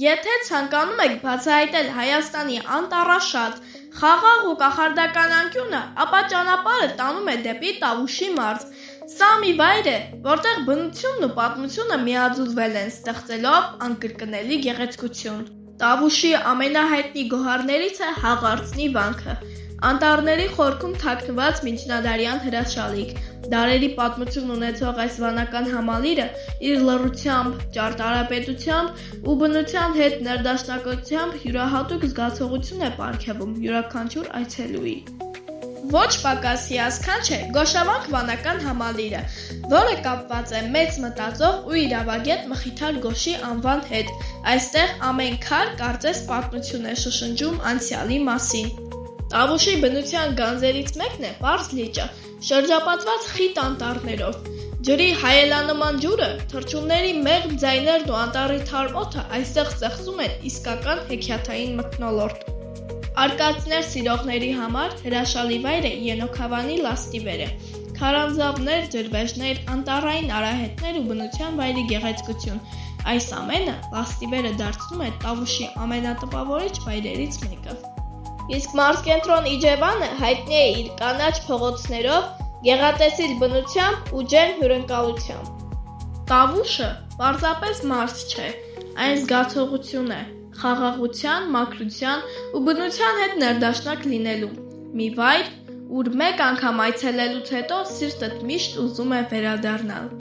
Եթե ցանկանում եք բացահայտել Հայաստանի անտառաշատ, խաղաղ ու կախարդական անկյունը, ապա ճանապարհը տանում է դեպի Տավուշի մարզ։ Սա մի վայր է, որտեղ բնությունն ու պատմությունը միաձուլվել են, ստեղծելով անկրկնելի գեղեցկություն։ Տավուշի ամենահայտնի գոհարներից է Հաղարծնի վանքը, անտառների խորքում թաքնված միջնադարյան հրաշալիք։ Դարերի պատմություն ունեցող այս վանական համալիրը իր լռությամբ, ճարտարապետությամբ ու բնության հետ ներդաշնակությամբ յուրահատուկ զգացողություն է պարգևում յուրաքանչյուր այցելուի։ Ոչ պակաս հիասքանչ է Գոշավանք վանական համալիրը, որը կապված է մեծ մտածող ու իրավագետ Մխիթար Գոշի անվան հետ։ Այստեղ ամեն քար կարծես պատմություն է շշնջում անցյալի մասին։ Տավուշի բնության գանձերից մեկն է պարզ լիճը, շրջապատված խիտ անտառներով։ Ջրի հայելանման ջուրը, թռչունների մեղմ ձայներն ու անտառի թարմ օդը այստեղ ստեղծում են իսկական հեքիաթային մթնոլորտ։ Արկածներ սիրողների համար հրաշալի վայր է Ենոքավանի լաստիվերը։ Քարանձավներ, ջրվեժներ, անտառային արահետներ ու բնության վայրի գեղեցկություն։ Այս ամենը լաստիվերը դարձնում է Տավուշի ամենատպավորիչ վայրերից մեկը։ Իսկ մարզկենտրոն Իջևանը հայտնի է իր կանաչ փողոցներով, գեղատեսիլ բնությամբ ու ջերմ հյուրընկալությամբ։ Տավուշը պարզապես մարզ չէ, այն զգացողություն է, խաղաղության, մաքրության ու բնության հետ ներդաշնակ լինելու։ Մի վայր, ուր մեկ անգամ այցելելուց հետո սիրտդ միշտ ուզում է վերադառնալ։